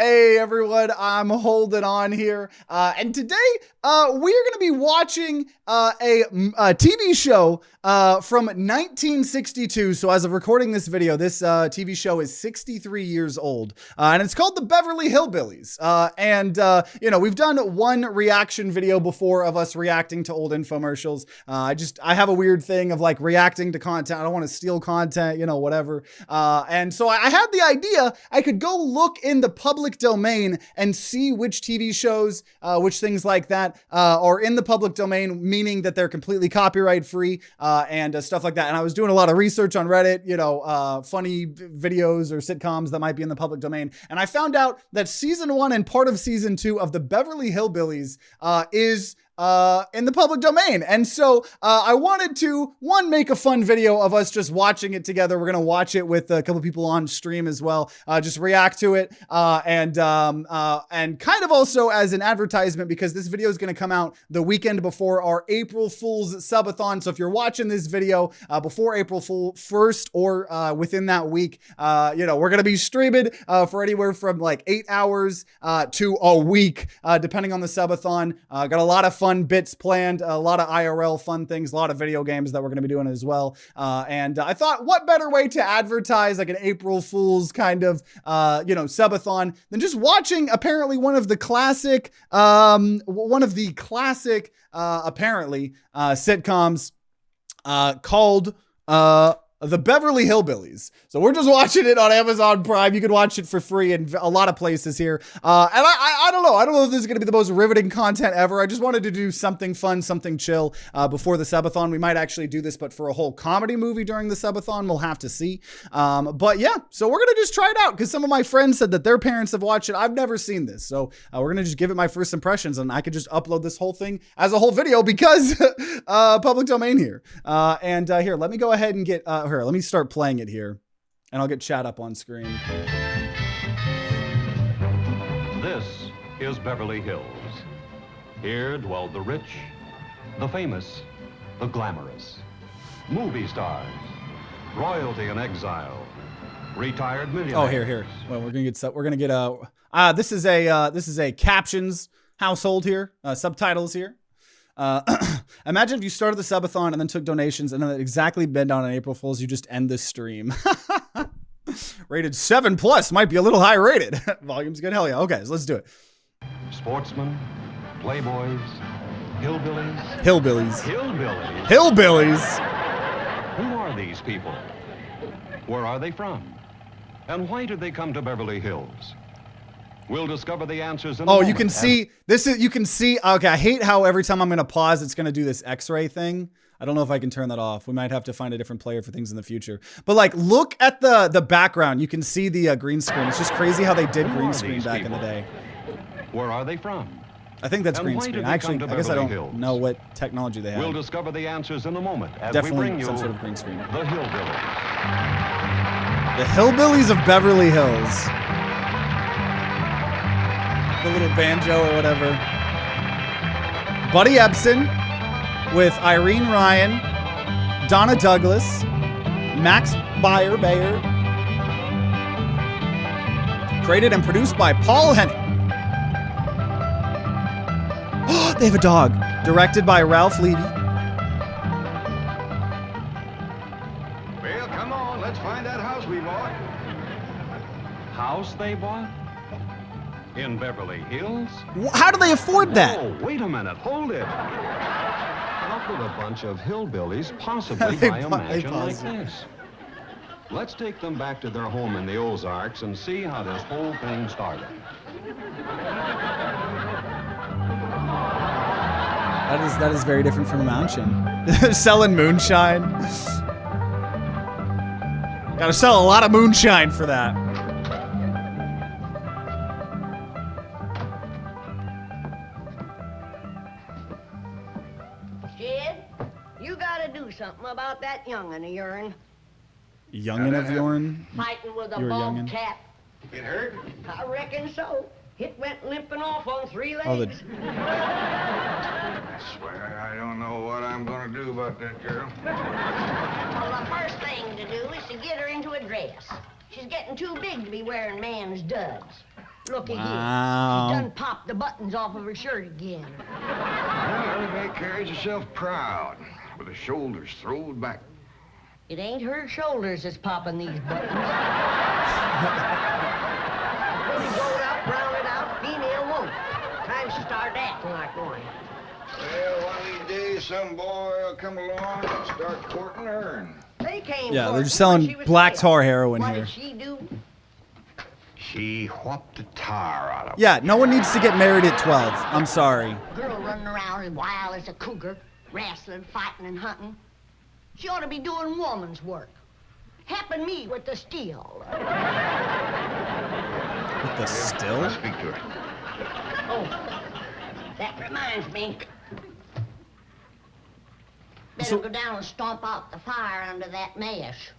Hey everyone, I'm HoldenOnHere, and today we're going to be watching a TV show from 1962. So as of recording this video, this TV show is 63 years old, and it's called the Beverly Hillbillies. You know, we've done one reaction video before of us reacting to old infomercials. I have a weird thing of like reacting to content. I don't want to steal content, you know, whatever. And so I had the idea I could go look in the public domain and see which TV shows, which things like that are in the public domain, meaning that they're completely copyright free and stuff like that. And I was doing a lot of research on Reddit, you know, funny videos or sitcoms that might be in the public domain. And I found out that season 1 and part of season 2 of the Beverly Hillbillies is in the public domain. And so I wanted to, one, make a fun video of us just watching it together. We're going to watch it with a couple people on stream as well, just react to it and kind of also as an advertisement, because this video is going to come out the weekend before our April Fool's Subathon. So if you're watching this video before April 1st or within that week, you know, we're going to be streaming for anywhere from like 8 hours to a week, depending on the Subathon. Got a lot of fun bits planned, a lot of IRL fun things, a lot of video games that we're going to be doing as well. And I thought, what better way to advertise like an April Fool's kind of, you know, subathon than just watching apparently one of the classic apparently sitcoms called the Beverly Hillbillies. So we're just watching it on Amazon Prime. You can watch it for free in a lot of places here. And I don't know. I don't know if this is going to be the most riveting content ever. I just wanted to do something fun, something chill before the Subathon. We might actually do this, but for a whole comedy movie during the Subathon, we'll have to see. But yeah, so we're going to just try it out because some of my friends said that their parents have watched it. I've never seen this. So we're going to just give it my first impressions, and I could just upload this whole thing as a whole video because public domain here. Here, let me go ahead and get... Here, let me start playing it here, and I'll get chat up on screen. This is Beverly Hills. Here dwelled the rich, the famous, the glamorous, movie stars, royalty in exile, retired millionaires. Oh, here. Well, we're gonna get this is a captions household here, subtitles here. Imagine if you started the subathon and then took donations and then exactly bend on April Fool's, you just end this stream. Rated 7+, might be a little high rated. Volume's good, hell yeah. Okay, so let's do it. Sportsmen, playboys, hillbillies. Hillbillies. Hillbillies. Hillbillies. Who are these people? Where are they from? And why did they come to Beverly Hills? We'll discover the answers in a moment. You can see, okay, I hate how every time I'm going to pause, it's going to do this X-ray thing. I don't know if I can turn that off. We might have to find a different player for things in the future. But like, look at the background. You can see the green screen. It's just crazy how they did green screen back in the day. Where are they from? I think that's green screen. Actually, I guess I don't know what technology they have. We'll discover the answers in a moment as Definitely we bring you some sort of green screen. The Hillbillies. The Hillbillies of Beverly Hills. The little banjo or whatever. Buddy Ebsen with Irene Ryan, Donna Douglas, Max Bayer, created and produced by Paul Henning. They have a dog. Directed by Ralph Levy. Well, come on, let's find that house we bought. House they bought? In Beverly Hills? How do they afford that? Oh, wait a minute. Hold it. How could a bunch of hillbillies possibly buy a mansion like this? Let's take them back to their home in the Ozarks and see how this whole thing started. That is very different from a mansion. They're selling moonshine. Gotta sell a lot of moonshine for that. You gotta do something about that young'un of yourn. Young'un of yourn? Fighting with a bobcat. It hurt? I reckon so. It went limping off on 3 legs. Oh, I swear, I don't know what I'm gonna do about that girl. Well, the first thing to do is to get her into a dress. She's getting too big to be wearing man's duds. Looky here. Wow. She done popped the buttons off of her shirt again. Well, Ellie Mae carries herself proud, with her shoulders throwed back. It ain't her shoulders that's popping these buttons. Baby growed up, rounded out, female won't. Time to start acting like one. Well, one of these days, some boy will come along and start courting her. And They came Yeah, for they're it just when selling she was black little. tar heroin What here. did she do? she whopped the tar out of him. Yeah, no one needs to get married at 12. I'm sorry. Girl running around as wild as a cougar, wrestling, fighting, and hunting. She ought to be doing woman's work. Helping me with the steel. With the still? I'll speak to her. Oh, that reminds me. Better go down and stomp out the fire under that mash.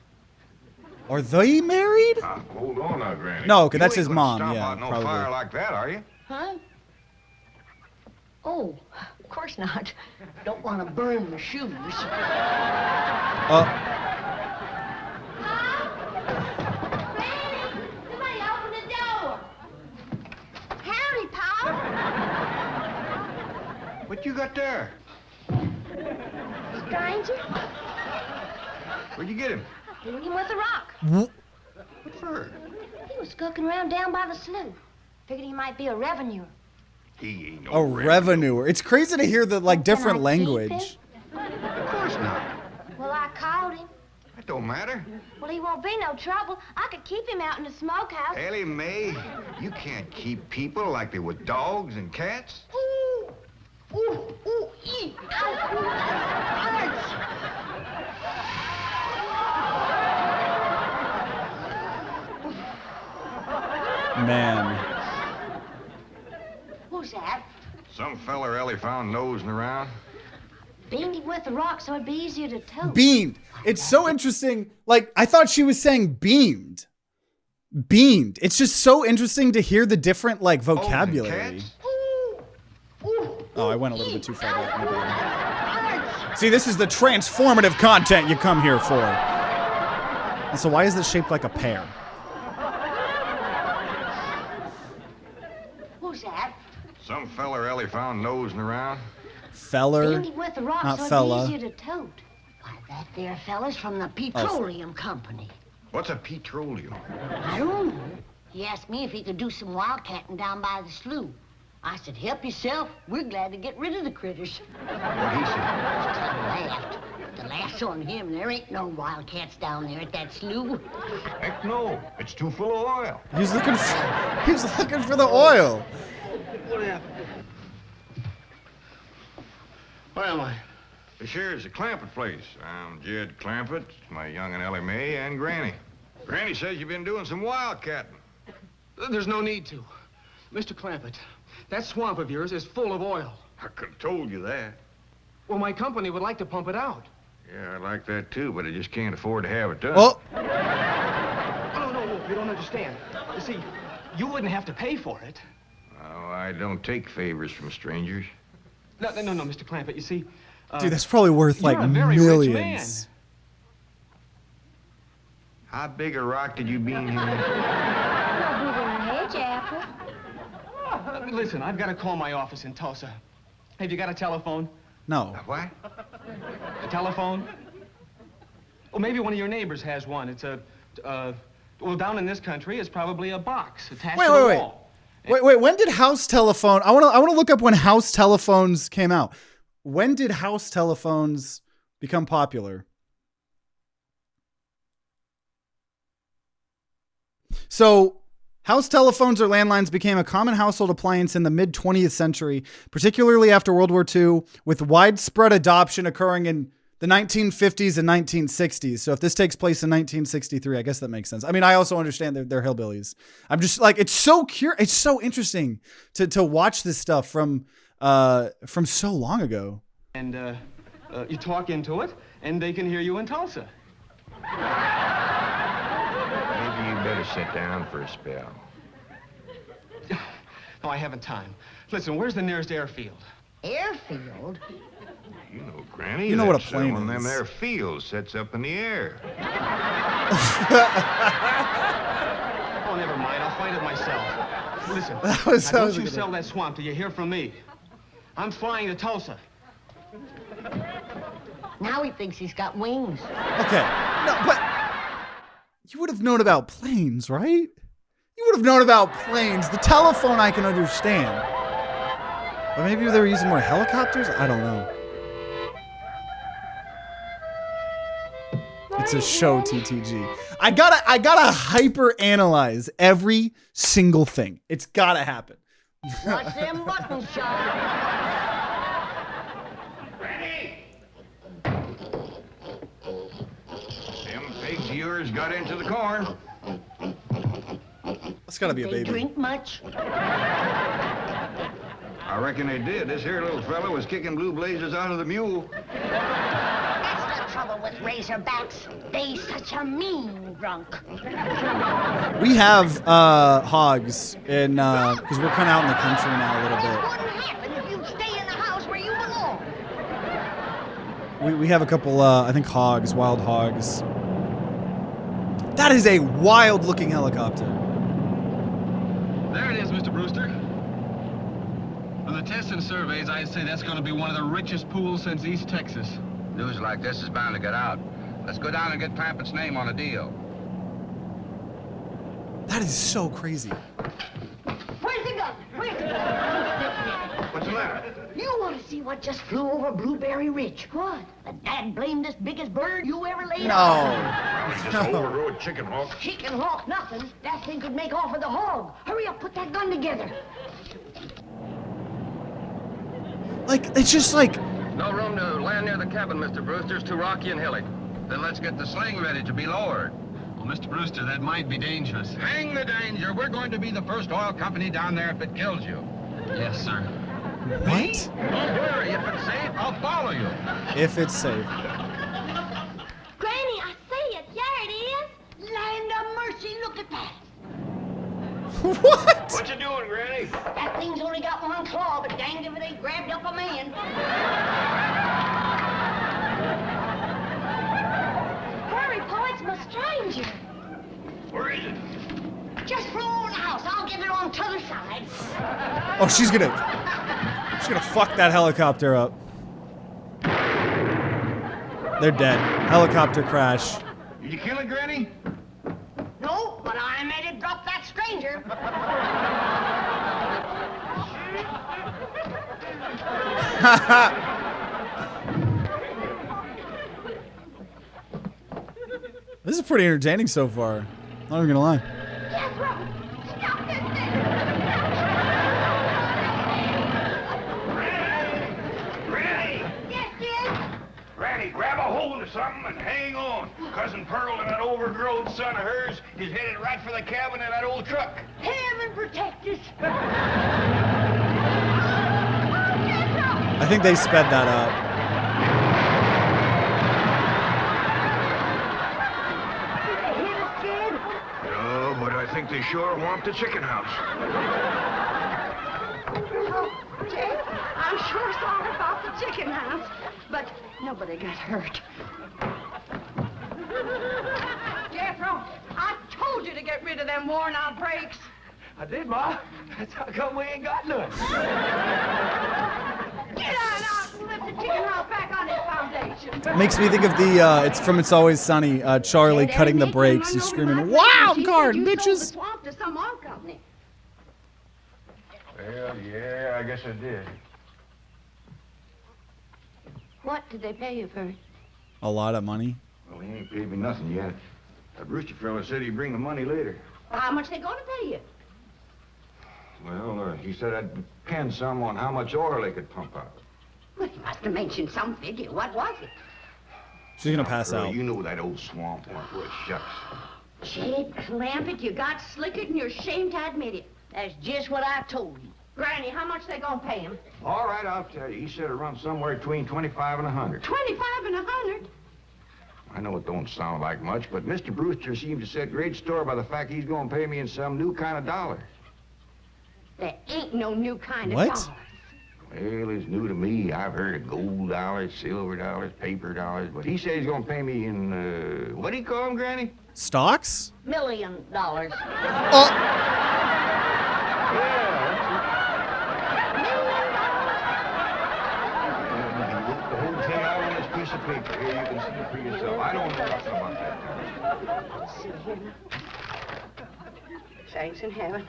Are they married? Hold on now, Granny. No, 'cause You that's ain't his gonna mom, stomp yeah, out no probably. fire like that, are you? Huh? Oh, of course not. Don't want to burn my shoes. Oh, Somebody open the door. Howdy, Pop. What you got there? Stranger, Where'd you get him? hit him with a rock. What for? He was skulking around down by the slough. Figured he might be a revenue. He ain't no a revenuer. It's crazy to hear the like different Can I keep language. Of course not. Well, I called him. That don't matter. Well, he won't be no trouble. I could keep him out in the smokehouse. Ellie Mae, you can't keep people like they were dogs and cats. Ooh, ooh, ooh, ee. Ow, ooh, that hurts. Man. Who's that? Some feller Ellie found nosing around. Beamed him with a rock so it'd be easier to tote. Beamed. It's so interesting. Like, I thought she was saying beamed. Beamed. It's just so interesting to hear the different, like, vocabulary. Cats? Ooh, ooh, Oh, I went a little bit too far back. My bad. hurts. See, this is the transformative content you come here for. And so why is it shaped like a pear? Who's that? Some feller Ellie found nosing around. Feller. Beamed him with a rock not so it'd fella. be easier to tote. Why, that there fella's from the petroleum company. What's a petroleum? I don't know. He asked me if he could do some wildcatting down by the slough. I said, help yourself. We're glad to get rid of the critters. What he said? He laughed. The laugh's on him. There ain't no wildcats down there at that slough. Heck no. It's too full of oil. He's looking for the oil. What happened? Where am I? The sheriff's at Clampett place. I'm Jed Clampett, my young and Ellie Mae, and Granny. Granny says you've been doing some wildcatting. There's no need to. Mr. Clampett, that swamp of yours is full of oil. I could have told you that. Well, my company would like to pump it out. Yeah, I like that too, but I just can't afford to have it done. Oh, Oh, no, Wolf, you don't understand. You see, you wouldn't have to pay for it. Oh, I don't take favors from strangers. No, Mr. Clampett, you see... dude, that's probably worth like you're a very rich millions. How big a rock did you beam here? Listen, I've got to call my office in Tulsa. Have you got a telephone? No. What? A telephone? Or maybe one of your neighbors has one. It's a, well, down in this country, it's probably a box attached to the wall. Wait, when did house telephone? I want to look up when house telephones came out. When did house telephones become popular? So, house telephones or landlines became a common household appliance in the mid-20th century, particularly after World War II, with widespread adoption occurring in the 1950s and 1960s. So if this takes place in 1963, I guess that makes sense. I mean, I also understand they're hillbillies. I'm just like, it's so it's so interesting to watch this stuff from so long ago. And you talk into it, and they can hear you in Tulsa. Maybe you better sit down for a spell. No, I haven't time. Listen, where's the nearest airfield? Airfield? You know, Granny, You know what a that's, plane one of them is. there fields sets up in the air. Oh, never mind. I'll find it myself. Listen, That was don't a you good sell one. that swamp till you hear from me. I'm flying to Tulsa. Now he thinks he's got wings. Okay. No, but you would have known about planes, right? You would have known about planes. The telephone I can understand. But maybe they were using more helicopters? I don't know. It's a show, TTG. I gotta hyper analyze every single thing. It's gotta happen. What's them buttons, Sean? Them pigs of yours got into the corn. That's gotta be a They baby. drink much? I reckon they did. This here little fella was kicking blue blazes out of the mule. That's the trouble with razorbacks. They such a mean drunk. We have hogs in because we're kind of out in the country now a little It bit. wouldn't happen if you'd stay in the house where you belong. We have a couple I think hogs, wild hogs. That is a wild looking helicopter. There it is, Mr. Brewster. From the tests and surveys, I'd say that's going to be one of the richest pools since East Texas. News like this is bound to get out. Let's go down and get Clampett's name on a deal. That is so crazy. Where's the gun? Where's the gun? What's the matter? You want to see what just flew over Blueberry Ridge? What? The dad-blamedest biggest bird you ever laid eyes on. Just overrode chicken hawk. Chicken hawk nothing. That thing could make off with a hog. Hurry up, put that gun together. Like it's just like No room to land near the cabin, Mr. Brewster. It's too rocky and hilly. Then let's get the sling ready to be lowered. Well, Mr. Brewster, that might be dangerous. Hang the danger. We're going to be the first oil company down there if it kills you. Yes, sir. what? Don't worry. If it's safe, I'll follow you. If it's safe. Granny, I see it. There it is. Land of mercy, look at that. What? What you doing, Granny? That thing's only got one claw, but danged if it ain't grabbed up a man. Hurry, Paul, it's my stranger. Where is it? Just flew over the house. I'll get it on t'other side. Oh, she's gonna fuck that helicopter up. They're dead. Helicopter crash. Did you kill it, Granny? No, but I made it drop that stranger. This is pretty entertaining so far. Not even gonna lie. Yes, Rob. Stop this thing. Granny! Yes, kid. Granny, grab a hold of something and hang on. Cousin Pearl and that overgrown son of hers is headed right for the cabin of that old truck. Heaven protect us. I think they sped that up. Oh, but I think they sure want the chicken house. Oh, Jay, I'm sure sorry about the chicken house, but nobody got hurt. Jethro, I told you to get rid of them worn-out brakes. I did, Ma. That's how come we ain't got none. Get on out and lift the chicken house back on its foundation. Makes me think of the it's from It's Always Sunny. Charlie cutting the brakes. He's screaming, "Wild card, bitches!" Swamp to some oil company. Well, yeah, I guess I did. What did they pay you for it? A lot of money. Well, he ain't paid me nothing yet. That Brewster fella said he'd bring the money later. How much they gonna pay you? Well, he said I'd depend some on how much oil they could pump out. Well, he must have mentioned some figure. What was it? She's gonna pass Girl, out. you know that old swamp one. Well, shucks. Jed Clampett, you got slickered and you're ashamed to admit it. That's just what I told you. Granny, how much they gonna pay him? All right, I'll tell you. He said it runs somewhere between 25 and 100. 25 and 100? I know it don't sound like much, but Mr. Brewster seemed to set great store by the fact he's going to pay me in some new kind of dollar. There ain't no new kind of What? dollar. Well, it's new to me. I've heard of gold dollars, silver dollars, paper dollars, but he said he's going to pay me in, what do you call them, Granny? Stocks? $1 million. Oh, paper. Here, you can see it for yourself. I don't know nothing about that. Let's see here. Thanks in heaven.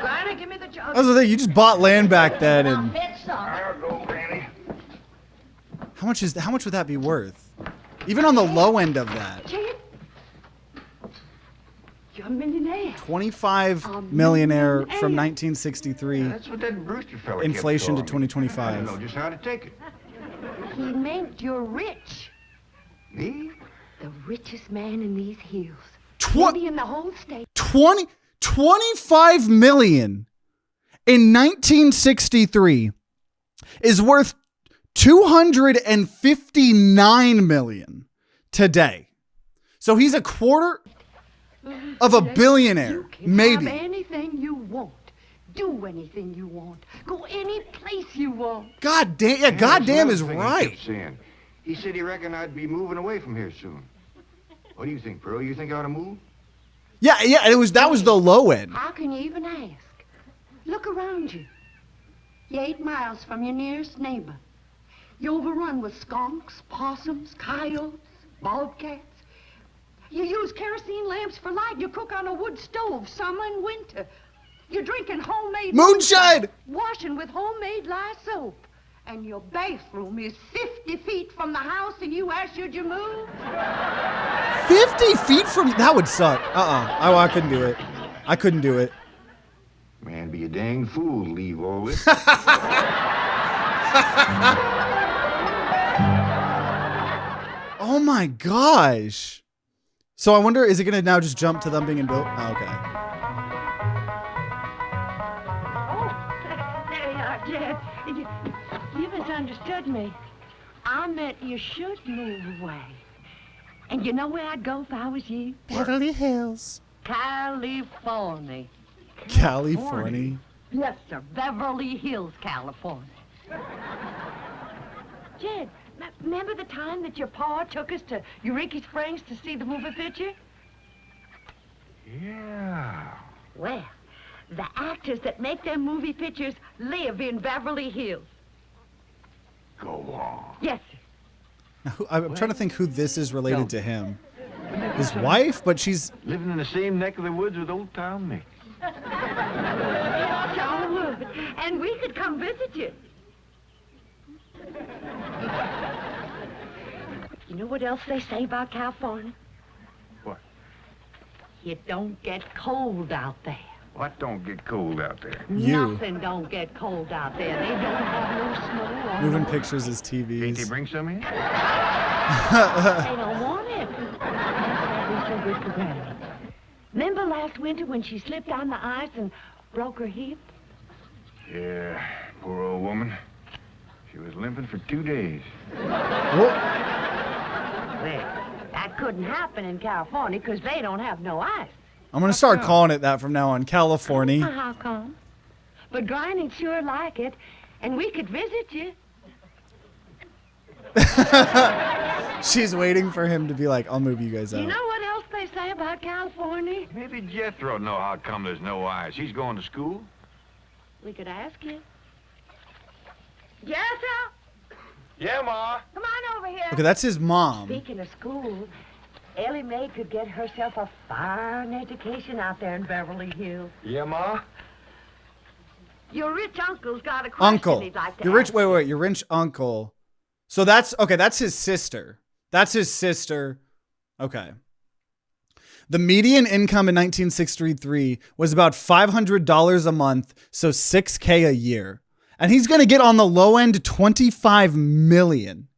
Granny, give me the jug. That's the thing. You just bought land back then, and I'll go, Granny. how much would that be worth? Even on the low end of that. Jed, you're a millionaire. 25 millionaire from 1963. That's what that Brewster fella Inflation to kept calling me. 2025. I didn't know just how to take it. He meant you're rich. Me? The richest man in these hills. Tw- Maybe in the whole state. 25 million in 1963 is worth 259 million today. So he's a quarter of a billionaire, You can maybe. have anything you want. Do anything you want. Go any place you want. God damn, yeah, That's goddamn is another thing he right. kept saying. He said he reckoned I'd be moving away from here soon. What do you think, Pearl? You think I ought to move? Yeah, that was the low end. How can you even ask? Look around you. You're 8 miles from your nearest neighbor. You're overrun with skunks, possums, coyotes, bobcats. You use kerosene lamps for light. You cook on a wood stove, summer and winter. You're drinking homemade Moonshine! washing with homemade lye soap. And your bathroom is 50 feet from the house, and you ask, should you move? 50 feet from, that would suck. I couldn't do it. I couldn't do it. Man, be a dang fool to leave all this. Oh my gosh. So I wonder, is it gonna now just jump to them being in built? Oh, okay. Oh, there you are, Jed. You misunderstood me. I meant you should move away. And you know where I'd go if I was you? Beverly Hills. California. California. Yes, sir. Beverly Hills, California. Jed, remember the time that your pa took us to Eureka Springs to see the movie picture? Yeah. Well, the actors that make them movie pictures live in Beverly Hills. Go on. Yes, sir. I'm trying to think who this is related to him. His wife, but she's... Living in the same neck of the woods with old Tom Mix. Sure would. And we could come visit you. You know what else they say about California? What? It don't get cold out there. What don't get cold out there? You. Nothing don't get cold out there. They don't have no snow on Moving them. pictures as Can't they TVs. bring some in? They don't want it. That'd be so good for Granny. Remember last winter when she slipped on the ice and broke her hip? Yeah, poor old woman. She was limping for 2 days. Oh, Well, that couldn't happen in California because they don't have no ice. I'm going to start calling it that from now on. California. How come? But Granny'd sure like it, and we could visit you. She's waiting for him to be like, I'll move you guys out. You know what else they say about California? Maybe Jethro know how come there's no ice. He's going to school. We could ask you. Jethro, Yeah, Ma. come on over here. Okay, that's his mom. Speaking of school, Ellie Mae could get herself a fine education out there in Beverly Hills. Yeah, Ma. Your rich uncle's got a question Uncle. he'd like to Your rich, ask wait, you. wait, your rich uncle. So that's, okay, that's his sister. That's his sister. Okay. The median income in 1963 was about $500 a month, so $6K a year. And he's going to get on the low end 25 million.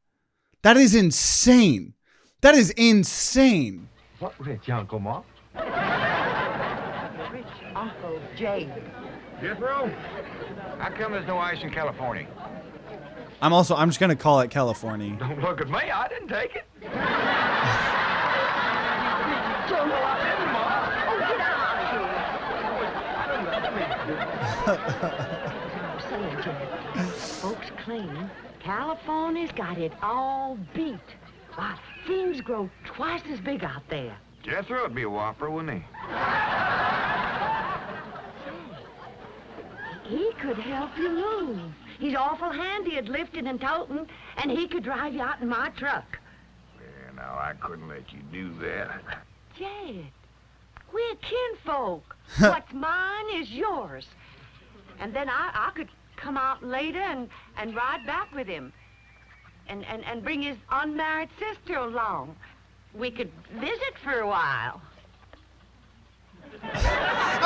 That is insane. That is insane. What rich Uncle, Ma? Rich Uncle Jay. Jethro, how come there's no ice in California? I'm just going to call it California. Don't look at me. I didn't take it. Oh, get out of here. I'm saying, Jay, folks claim California's got it all beat. Why, things grow twice as big out there. Jethro would be a whopper, wouldn't he? He could help you move. He's awful handy at lifting and toting, and he could drive you out in my truck. Yeah, now, I couldn't let you do that. Jed, we're kinfolk. What's mine is yours. And then I could come out later and ride back with him. And bring his unmarried sister along. We could visit for a while.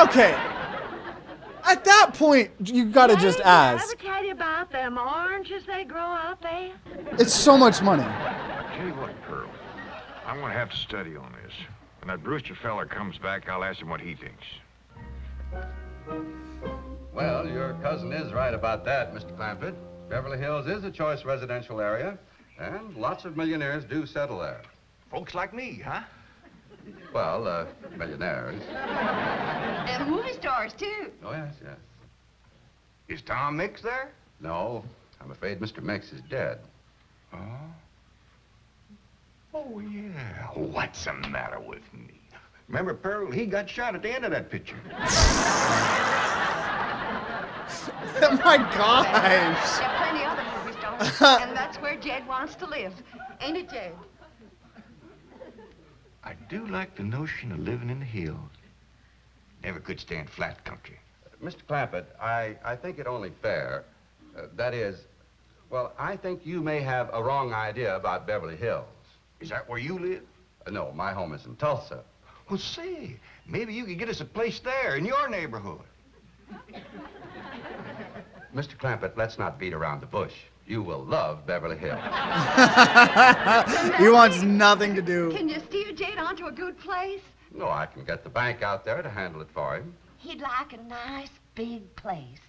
Okay. At that point, you gotta just ask. Did I ever tell you about them oranges they grow out there? It's so much money. Tell you what, Pearl, I'm gonna have to study on this. When that Brewster fella comes back, I'll ask him what he thinks. Well, your cousin is right about that, Mr. Clampett. Beverly Hills is a choice residential area, and lots of millionaires do settle there. Folks like me, huh? Well, millionaires. And movie stars, too. Oh, yes, yes. Is Tom Mix there? No, I'm afraid Mr. Mix is dead. Oh? Oh, yeah. What's the matter with me? Remember, Pearl, he got shot at the end of that picture. Oh my gosh. There are plenty other movie stars, and that's where Jed wants to live. Ain't it, Jed? I do like the notion of living in the hills. Never could stand flat country. Mr. Clampett, I think it only fair. That is, well, I think you may have a wrong idea about Beverly Hills. Is that where you live? No, my home is in Tulsa. Well, say, maybe you could get us a place there in your neighborhood. Mr. Clampett, let's not beat around the bush. You will love Beverly Hills. He wants nothing to do. Can you steer Jed onto a good place? No, I can get the bank out there to handle it for him. He'd like a nice big place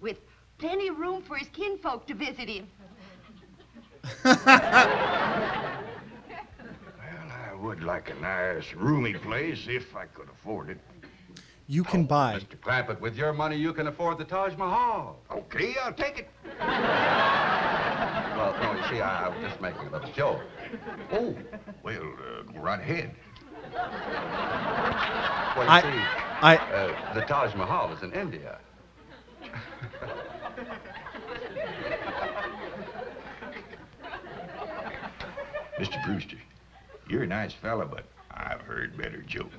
with plenty of room for his kinfolk to visit him. Well, I would like a nice, roomy place if I could afford it. You can buy. Mr. Clampett, with your money, you can afford the Taj Mahal. Okay, I'll take it. Well, no, you see, I was just making a little joke. Oh, well, go right ahead. Well, you see, the Taj Mahal is in India. Mr. Brewster, you're a nice fella, but I've heard better jokes.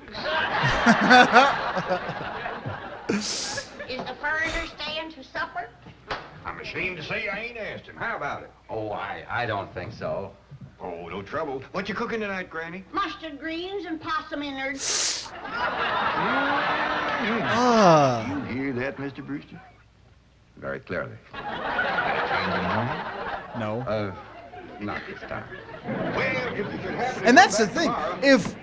Is the foreigner staying to supper? I'm ashamed to say I ain't asked him. How about it? Oh, I don't think so. Oh, no trouble. What you cooking tonight, Granny? Mustard greens and possum innards. Ah. You hear that, Mr. Brewster? Very clearly. Changing home? No. Not this time. Well, if you should happen to And that's the come thing. back tomorrow-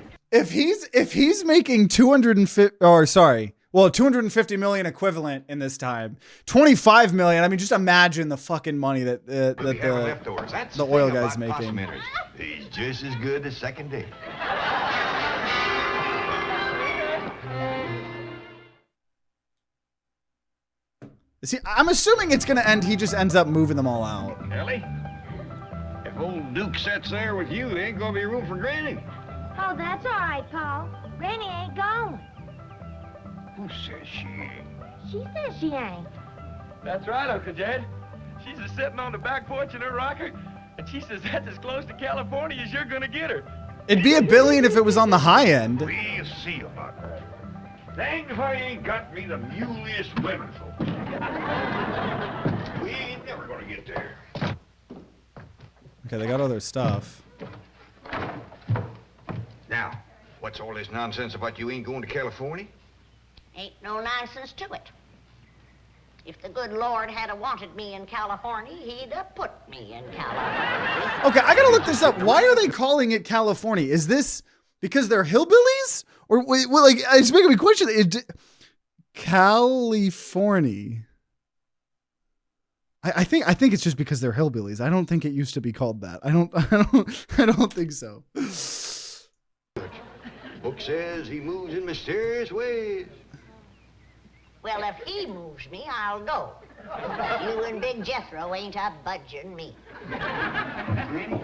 If he's making 250 million equivalent in this time, 25 million. I mean, just imagine the fucking money that we'll be having leftovers. That's the oil thing guy's about making. possum innards. He's just as good the second day. See, I'm assuming it's gonna end. He just ends up moving them all out. Ellie, if old Duke sits there with you, there ain't gonna be room for Granny. Oh, that's all right, Paul. Granny ain't gone. Who says she ain't? She says she ain't. That's right, Uncle Jed. She's just sitting on the back porch in her rocker, and she says that's as close to California as you're gonna get her. It'd be $1 billion if it was on the high end. We'll see about that. Dang if I ain't got me the mulest women folk. We ain't never gonna get there. Okay, they got other stuff. Now, what's all this nonsense about you ain't going to California? Ain't no nonsense to it. If the good Lord had wanted me in California, he'd have put me in California. Okay, I gotta look this up. Why are they calling it California? Is this because they're hillbillies? Or wait, well, like, it's making me question California. I think it's just because they're hillbillies. I don't think it used to be called that. I don't think so. Book says he moves in mysterious ways. Well, if he moves me, I'll go. You and Big Jethro ain't a budging me. Granny,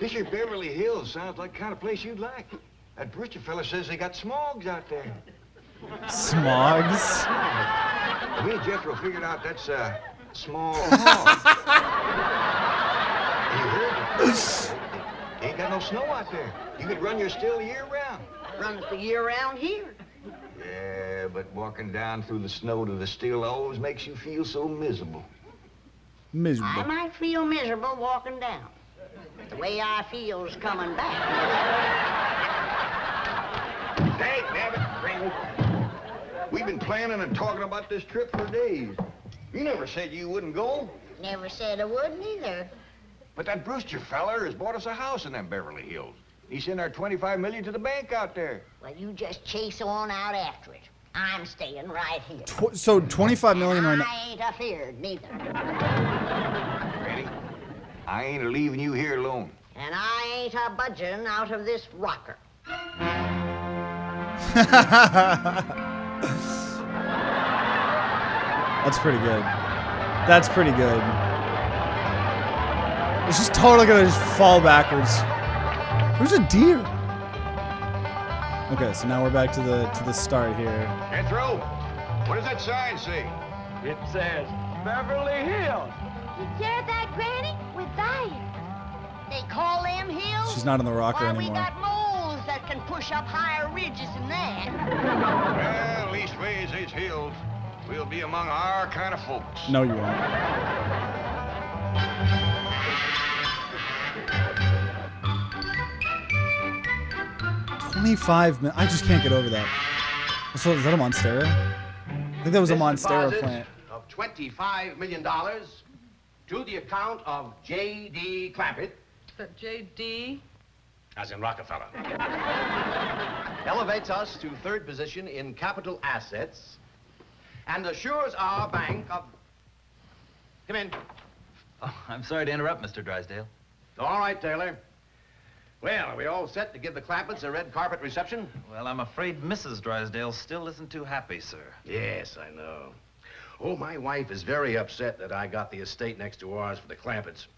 this here Beverly Hills sounds like the kind of place you'd like. That Brewster fella says they got smogs out there. Smogs? Me and Jethro figured out that's small hog. You heard me? Ain't got no snow out there. You could run your still year round. Run it the year round here. Yeah, but walking down through the snow to the still always makes you feel so miserable. Miserable. I might feel miserable walking down. But the way I feel's coming back. Hey, damn it, Granny. We've been planning and talking about this trip for days. You never said you wouldn't go. Never said I wouldn't either. But that Brewster feller has bought us a house in them Beverly Hills. He sent our $25 million to the bank out there. Well, you just chase on out after it. I'm staying right here. So 25 million right now. I ain't afeard neither. Granny, I ain't leaving you here alone. And I ain't a budging out of this rocker. That's pretty good. That's pretty good. It's just totally gonna just fall backwards. There's a deer. Okay, so now we're back to the start here. Jethro, what does that sign say? It says Beverly Hills. You hear that, Granny? We're there. They call them hills? She's not in the rocker Why, anymore. we got moles that can push up higher ridges than that. Well, leastways, these hills. We'll be among our kind of folks. No, you won't. $25 million. I just can't get over that. So is that a Monstera? I think that was a Monstera plant. Of $25 million to the account of J.D. Clampett. J.D.? As in Rockefeller. Elevates us to third position in capital assets and assures our bank of... Come in. Oh, I'm sorry to interrupt, Mr. Drysdale. All right, Taylor. Well, are we all set to give the Clampetts a red carpet reception? Well, I'm afraid Mrs. Drysdale still isn't too happy, sir. Yes, I know. Oh, my wife is very upset that I got the estate next to ours for the Clampetts.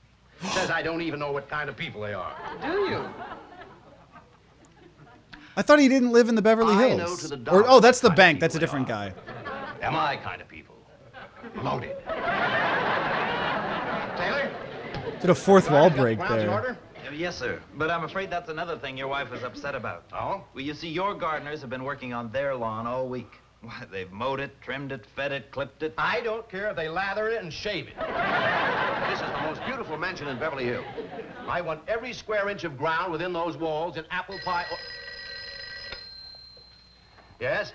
Says I don't even know what kind of people they are. Do you? I thought he didn't live in the Beverly I Hills. know to the Or, dollar oh, that's the what kind bank. of That's a people different they guy. are. Am I kind of people? Loaded. Taylor? Did a fourth wall Got the break grounds in there. order? Yes, sir. But I'm afraid that's another thing your wife is upset about. Oh? Well, you see, your gardeners have been working on their lawn all week. Why, they've mowed it, trimmed it, fed it, clipped it. I don't care if they lather it and shave it. This is the most beautiful mansion in Beverly Hills. I want every square inch of ground within those walls in apple pie. Yes?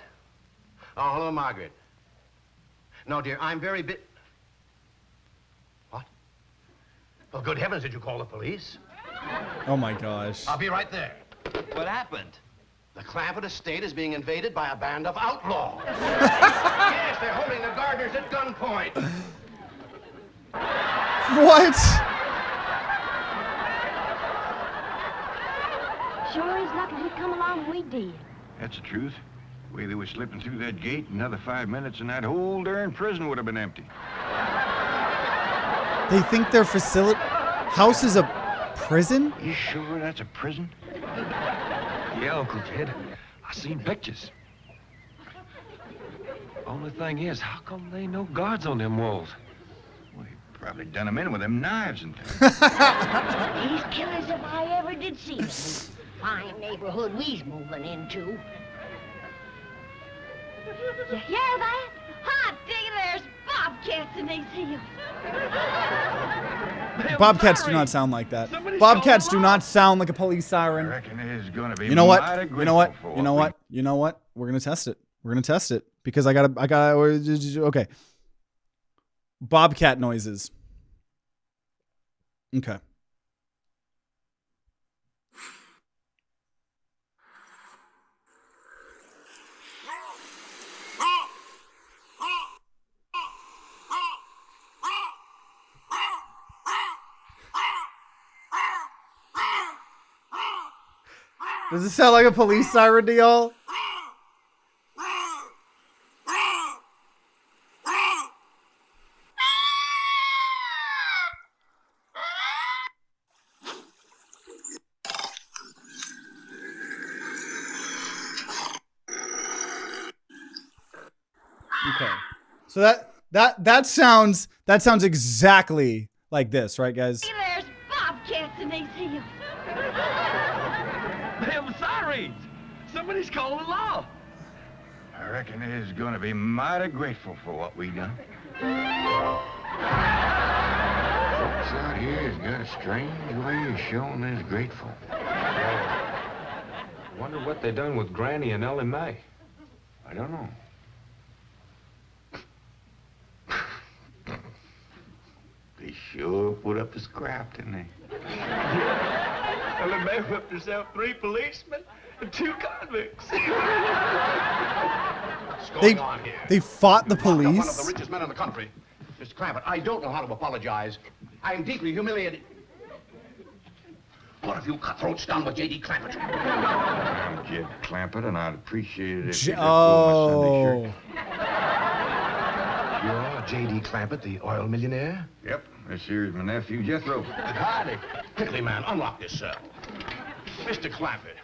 Oh, hello, Margaret. No, dear, I'm very What? Oh, good heavens, did you call the police? Oh my gosh. I'll be right there. What happened? The Clampett estate is being invaded by a band of outlaws. Yes, they're holding the gardeners at gunpoint. What? Sure is lucky we come along when we did. That's the truth. The way they were slipping through that gate, another 5 minutes and that whole darn prison would have been empty. They think their house is a prison? You sure that's a prison? Yeah, Uncle Ted. I seen pictures. Only thing is, how come there ain't no guards on them walls? Well, he probably done them in with them knives and things. These killers, if I ever did see them. Fine neighborhood we's moving into. You hear that? Hot diggity, there's bobcats in these hills. Bobcats do not sound like that. Bobcats do not sound like a police siren. I reckon it is gonna be You know what? mighty You know what? grateful You know for what? You know what? We're gonna test it. We're gonna test it because I gotta. Okay. Bobcat noises. Okay. Does it sound like a police siren to y'all? Okay. So that sounds That sounds exactly like this, right, guys? There's bobcats in these hills. Them sirens! Somebody's calling the law. I reckon he's gonna be mighty grateful for what we done. Folks out here has got a strange way of showing they're grateful. Wonder what they done with Granny and Ellie Mae. I don't know. They sure put up a scrap, didn't they? Ellie Mae whipped herself 3 policemen and 2 convicts. What's going on here? They fought the You locked up one of police? the richest men in the country. Mr. Clampett, I don't know how to apologize. I am deeply humiliated. What have you cutthroats done with J.D. Clampett? I'm Jed Clampett, and I'd appreciate it if you let go Oh. my Sunday shirt. You're J.D. Clampett, the oil millionaire? Yep, this here's my nephew, Jethro. Howdy. Quickly, man, unlock this cell. Mr. Clampett,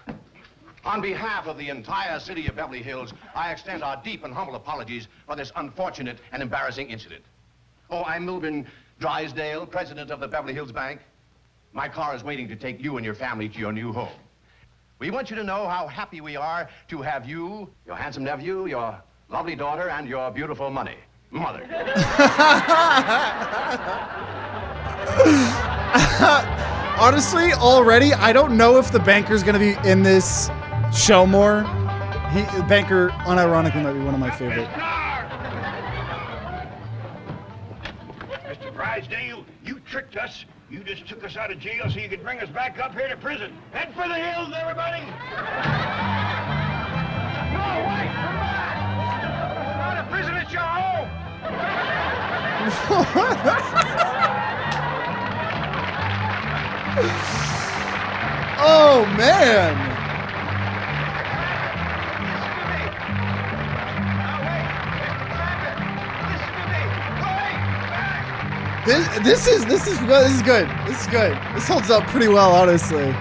on behalf of the entire city of Beverly Hills, I extend our deep and humble apologies for this unfortunate and embarrassing incident. Oh, I'm Milburn Drysdale, president of the Beverly Hills Bank. My car is waiting to take you and your family to your new home. We want you to know how happy we are to have you, your handsome nephew, your lovely daughter, and your beautiful mother. Honestly, already, I don't know if the banker's gonna be in this show more. The banker, unironically, might be one of my favorite. Mr. Drysdale, you tricked us. You just took us out of jail so you could bring us back up here to prison. Head for the hills, everybody! No, wait! Come back! It's not a prison, it's your home! Oh, man! This is good. This is good. This holds up pretty well, honestly.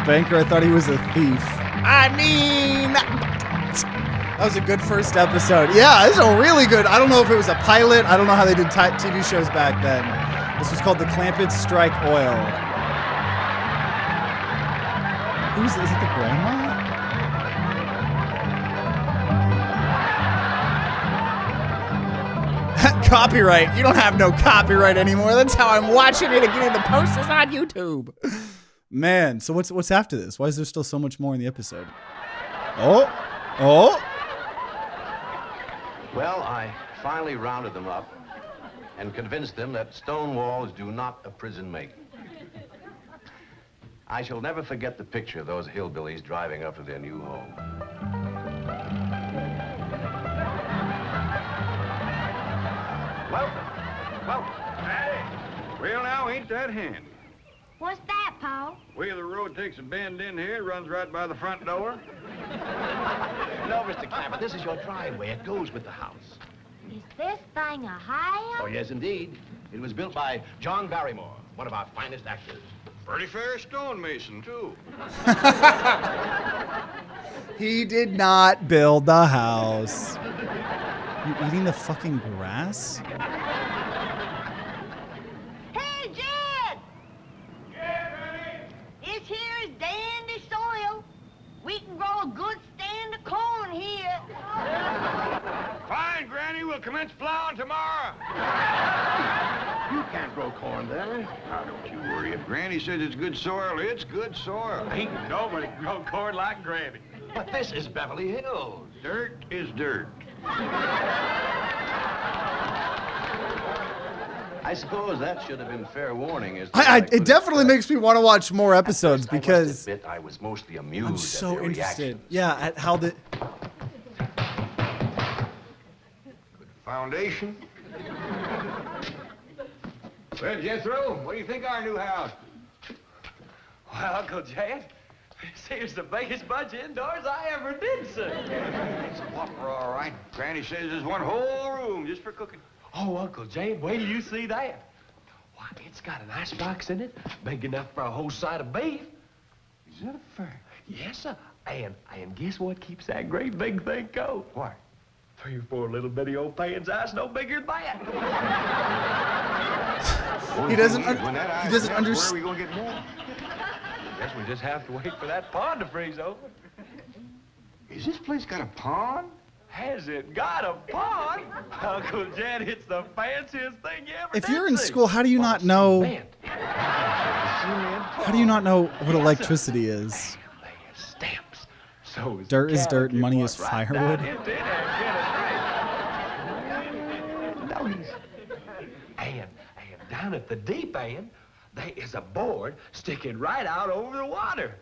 Banker, I thought he was a thief. I mean, that was a good first episode. Yeah, this is a really good. I don't know if it was a pilot. I don't know how they did TV shows back then. This was called The Clampett Strike Oil. Who's is it? The grandma? Copyright. You don't have no copyright anymore. That's how I'm watching it and getting the posters on YouTube. Man, so what's after this? Why is there still so much more in the episode? Oh. Well, I finally rounded them up and convinced them that stone walls do not a prison make. I shall never forget the picture of those hillbillies driving up to their new home. Welcome. Hey. Well, now, ain't that handy? What's that, Pa? Way the road takes a bend in here, runs right by the front door. No, Mr. Clampett, this is your driveway. It goes with the house. Is this thing a house? Oh, yes, indeed. It was built by John Barrymore, one of our finest actors. Pretty fair stonemason, too. He did not build the house. You eating the fucking grass? Hey, Jed! This here is dandy soil. We can grow a good stand of corn here. Fine, Granny. We'll commence plowing tomorrow. You can't grow corn there. Now, don't you worry. If Granny says it's good soil, it's good soil. Ain't nobody can grow corn like Granny. But this is Beverly Hills. Dirt is dirt. I suppose that should have been fair warning. It definitely makes me want to watch more episodes because I was mostly amused. I'm so at their interested. reaction. Yeah, at how the Foundation. Well, Jethro, what do you think of our new house? Well, Uncle Jed, this here's the biggest bunch indoors I ever did, sir. It's a whopper, all right. Granny says there's one whole room just for cooking. Oh, Uncle Jed, wait till you see that. Why, it's got an icebox in it, big enough for a whole side of beef. Is that a fact? Yes, sir. And guess what keeps that great big thing cold? What? 3 or 4 little bitty old pans eyes no bigger than that. He doesn't understand. Where are we going to get more? Guess we just have to wait for that pond to freeze over. Is this place got a pond? Has it got a pond? Uncle Jed, it's the fanciest thing you ever If did you're in see. school, how do you not know? How How do you not know what electricity is? Stamps. So Dirt is dirt, and money is firewood. And down at the deep end, there is a board sticking right out over the water.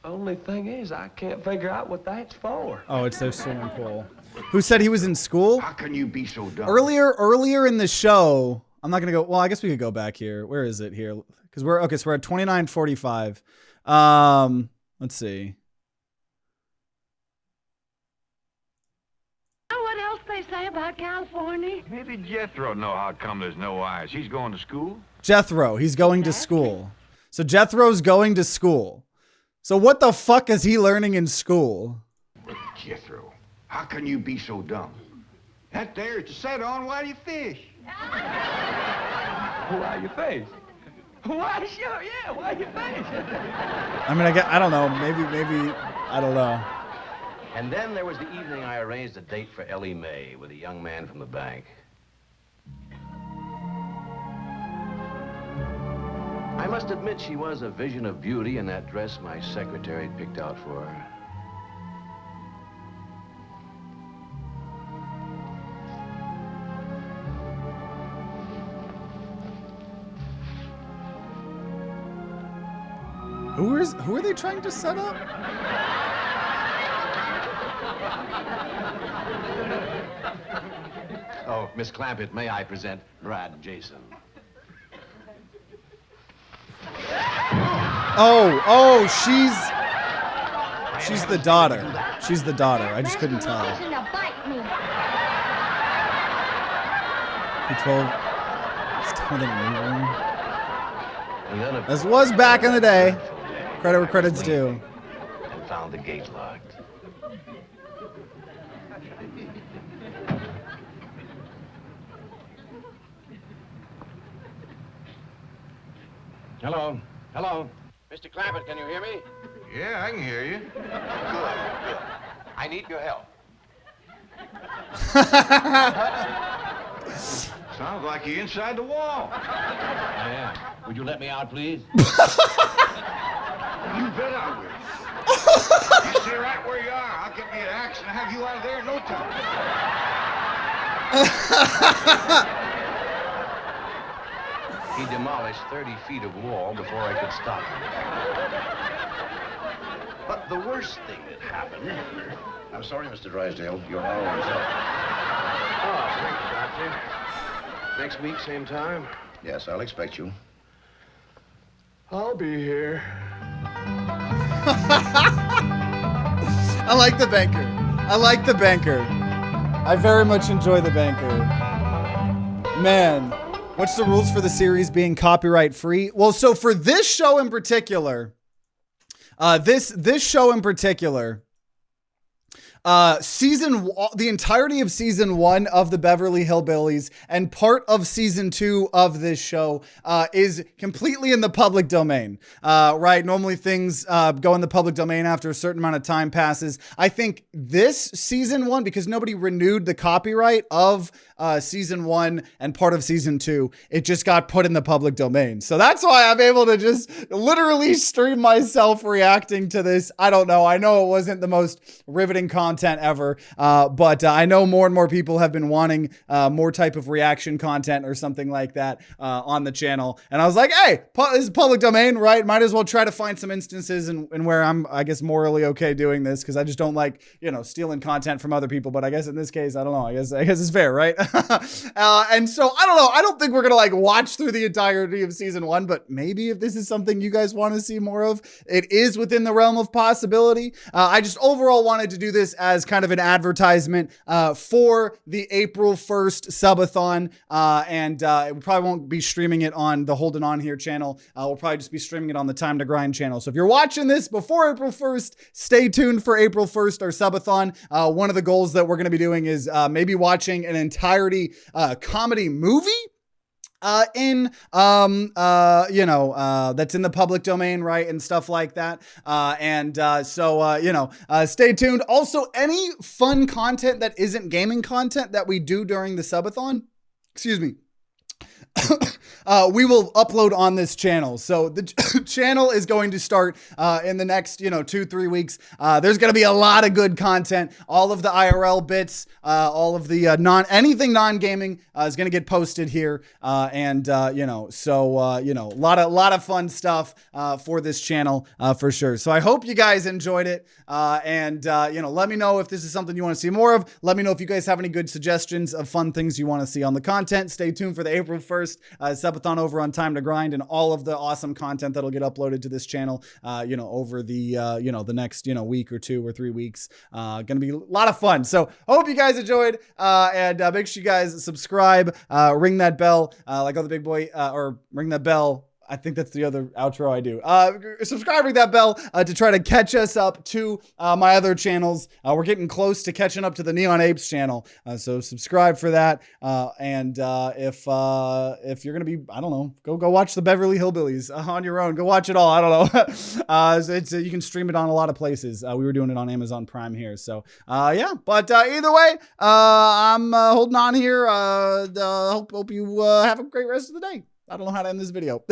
Only thing is, I can't figure out what that's for. Oh, it's their swimming pool. Who said he was in school? How can you be so dumb? Earlier in the show, I'm not gonna go. Well, I guess we could go back here. Where is it here? Because we're okay. So we're at 29:45. Let's see. What else they say about California? Maybe Jethro know how come there's no ice. He's going to school? Jethro, he's going to school. So Jethro's going to school. So what the fuck is he learning in school? Jethro, how can you be so dumb? That there is to set on while you fish. Why you fish? Why, sure, yeah, why you fish? I mean, I don't know. Maybe, I don't know. And then there was the evening I arranged a date for Ellie Mae with a young man from the bank. I must admit she was a vision of beauty in that dress my secretary picked out for her. Who are they trying to set up? Oh, Miss Clampett, may I present Brad Jason? Oh, she's the daughter. She's the daughter. I just couldn't tell. Control. It's taller than a newborn. This was back in the day. Credit where credit's due. And found the gate locked. Hello. Hello. Mr. Clampett, can you hear me? Yeah, I can hear you. Good, good. I need your help. Sounds like you're inside the wall. Yeah. Would you let me out, please? You bet I will. You stay right where you are. I'll get me an axe and have you out of there in no time. He demolished 30 feet of wall before I could stop him. But the worst thing that happened... I'm sorry, Mr. Drysdale. You're all on yourself. Oh, thank you, Doctor. Next week, same time? Yes, I'll expect you. I'll be here. I like the banker. I like the banker. I very much enjoy the banker. Man, what's the rules for the series being copyright free? Well, so for this show in particular, this show in particular, the entirety of season 1 of the Beverly Hillbillies and part of season 2 of this show is completely in the public domain. Right? Normally things go in the public domain after a certain amount of time passes. I think this season 1, because nobody renewed the copyright of season 1 and part of season 2, it just got put in the public domain. So that's why I'm able to just literally stream myself reacting to this. I don't know. I know it wasn't the most riveting content ever, but I know more and more people have been wanting more type of reaction content or something like that on the channel. And I was like, hey, this is public domain, right? Might as well try to find some instances and where I'm, I guess, morally okay doing this, because I just don't like, stealing content from other people. But I guess in this case, I don't know. I guess it's fair, right? And so I don't know. I don't think we're gonna watch through the entirety of season 1, but maybe if this is something you guys want to see more of, it is within the realm of possibility. I just overall wanted to do this as kind of an advertisement for the April 1st subathon, and we probably won't be streaming it on the Holden On Here channel. We'll probably just be streaming it on the Time to Grind channel. So if you're watching this before April 1st, stay tuned for April 1st, our subathon. One of the goals that we're going to be doing is maybe watching an entirety comedy movie that's in the public domain, right? And stuff like that. Stay tuned. Also, any fun content that isn't gaming content that we do during the subathon, we will upload on this channel. So the channel is going to start in the next, 2-3 weeks. There's going to be a lot of good content. All of the IRL bits, all of the anything non-gaming is going to get posted here. A lot of fun stuff for this channel for sure. So I hope you guys enjoyed it. Let me know if this is something you want to see more of. Let me know if you guys have any good suggestions of fun things you want to see on the content. Stay tuned for the April 1st subathon over on Time to Grind and all of the awesome content that'll get uploaded to this channel, over the next, week or 2 or 3 weeks. Gonna be a lot of fun. So hope you guys enjoyed, and make sure you guys subscribe, ring that bell, like other big boy, or ring that bell. I think that's the other outro I do. Subscribing that bell to try to catch us up to my other channels. We're getting close to catching up to the Neon Apes channel. So subscribe for that. If you're going to be, I don't know, go watch the Beverly Hillbillies on your own. Go watch it all. I don't know. You can stream it on a lot of places. We were doing it on Amazon Prime here. So but either way, I'm holding on here. Hope you have a great rest of the day. I don't know how to end this video.